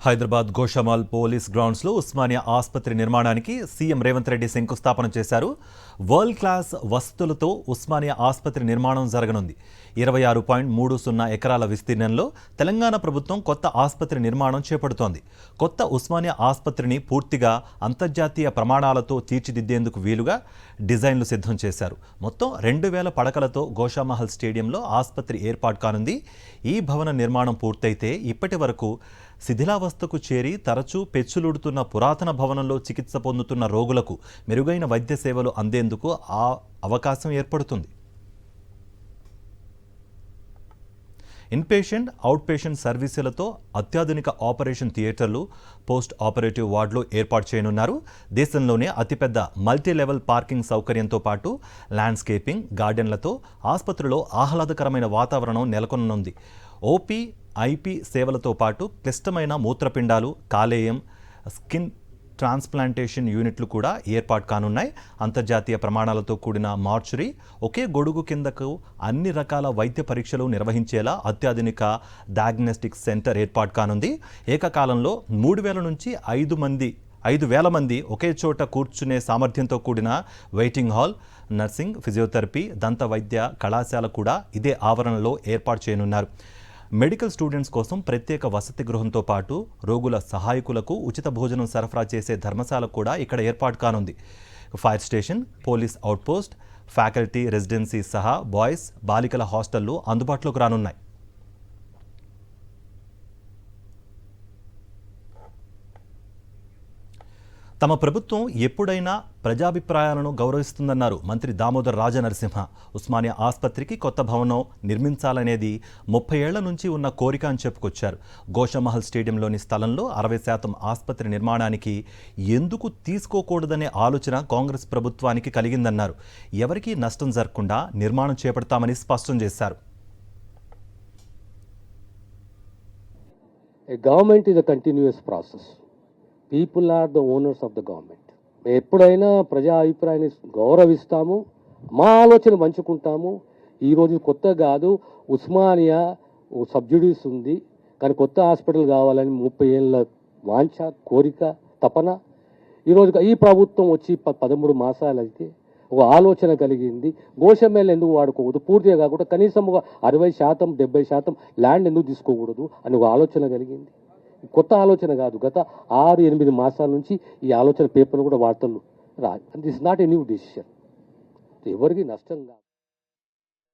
Hyderabad Goshamahal police గ్రౌండ్స్లో ఉస్మానియా ఆసుపత్రి నిర్మాణానికి సీఎం రేవంత్ రెడ్డి శంకుస్థాపన చేశారు. వరల్డ్ క్లాస్ వసతులతో ఉస్మానియా ఆసుపత్రి నిర్మాణం జరగనుంది. 26.30 ఎకరాల విస్తీర్ణంలో తెలంగాణ ప్రభుత్వం కొత్త ఆసుపత్రి నిర్మాణం చేపడుతోంది. కొత్త ఉస్మానియా ఆసుపత్రిని పూర్తిగా అంతర్జాతీయ ప్రమాణాలతో తీర్చిదిద్దేందుకు వీలుగా డిజైన్లు సిద్ధం చేశారు. మొత్తం 2000 పడకలతో గోషామహల్ స్టేడియంలో ఆసుపత్రి ఏర్పాటు కానుంది. ఈ భవన నిర్మాణం పూర్తయితే ఇప్పటి వరకు శిథిలావస్థకు చేరి తరచూ పెచ్చులుడుతున్న పురాతన భవనంలో చికిత్స పొందుతున్న రోగులకు మెరుగైన వైద్య సేవలు అందేందుకు ఆ అవకాశం ఏర్పడుతుంది. ఇన్పేషెంట్, అవుట్ పేషెంట్ సర్వీసులతో అత్యాధునిక ఆపరేషన్ థియేటర్లు, పోస్ట్ ఆపరేటివ్ వార్డులు ఏర్పాటు చేయనున్నారు. దేశంలోనే అతిపెద్ద మల్టీ లెవెల్ పార్కింగ్ సౌకర్యంతో పాటు ల్యాండ్స్కేపింగ్, గార్డెన్లతో ఆసుపత్రిలో ఆహ్లాదకరమైన వాతావరణం నెలకొననుంది. ఓపీ, ఐపీ సేవలతో పాటు క్లిష్టమైన మూత్రపిండాలు, కాలేయం, స్కిన్ ట్రాన్స్ప్లాంటేషన్ యూనిట్లు కూడా ఏర్పాటు కానున్నాయి. అంతర్జాతీయ ప్రమాణాలతో కూడిన మార్చురీ, ఒకే గొడుగు కిందకు అన్ని రకాల వైద్య పరీక్షలు నిర్వహించేలా అత్యాధునిక డయాగ్నోస్టిక్ సెంటర్ ఏర్పాటు కానుంది. ఏకకాలంలో 3000 నుంచి 5,000 మంది ఒకే చోట కూర్చునే సామర్థ్యంతో కూడిన వెయిటింగ్ హాల్, నర్సింగ్, ఫిజియోథెరపీ, దంత వైద్య కళాశాల కూడా ఇదే ఆవరణలో ఏర్పాటు చేయనున్నారు. మెడికల్ స్టూడెంట్స్ కోసం ప్రత్యేక వసతి గృహంతో పాటు రోగుల సహాయకులకు ఉచిత భోజనం సరఫరా చేసే ధర్మశాల కూడా ఇక్కడ ఏర్పాటు కానుంది. Fire station, police outpost, faculty residency సహా బాయ్స్, బాలికల హాస్టళ్లు అందుబాటులోకి రానున్నాయి. తమ ప్రభుత్వం ఎప్పుడైనా ప్రజాభిప్రాయాలను గౌరవిస్తుందన్నారు మంత్రి దామోదర్ రాజనరసింహ. ఉస్మానియా ఆసుపత్రికి కొత్త భవనం నిర్మించాలనేది 30 ఏళ్ల నుంచి ఉన్న కోరిక అని చెప్పుకొచ్చారు. గోషామహల్ స్టేడియంలోని స్థలంలో 60% ఆసుపత్రి నిర్మాణానికి ఎందుకు తీసుకోకూడదనే ఆలోచన కాంగ్రెస్ ప్రభుత్వానికి కలిగిందన్నారు. ఎవరికీ నష్టం జరగకుండా నిర్మాణం చేపడతామని స్పష్టం చేశారు. Government is a continuous process. People are the owners of the government. ఎప్పుడైనా ప్రజా అభిప్రాయాన్ని గౌరవిస్తాము, మా ఆలోచన పంచుకుంటాము. ఈరోజు కొత్త కాదు, ఉస్మానియా సబ్సిడీస్ ఉంది, కానీ కొత్త హాస్పిటల్ కావాలని 30 ఏళ్ళ వాంఛ, కోరిక, తపన. ఈరోజు ఈ ప్రభుత్వం వచ్చి 13 మాసాలు అయితే ఒక ఆలోచన కలిగింది. గోషామహల్ ఎందుకు వాడుకోకూడదు, పూర్తిగా కాకుండా కనీసం ఒక 60%, 70% ల్యాండ్ ఎందుకు తీసుకోకూడదు అని ఒక ఆలోచన కలిగింది. కొత్త ఆలోచన కాదు, గత 6-8 మాసాల నుంచి ఈ ఆలోచన పేపర్లు కూడా వార్తలు this not a new decision. ఎవరికి నష్టం కాదు.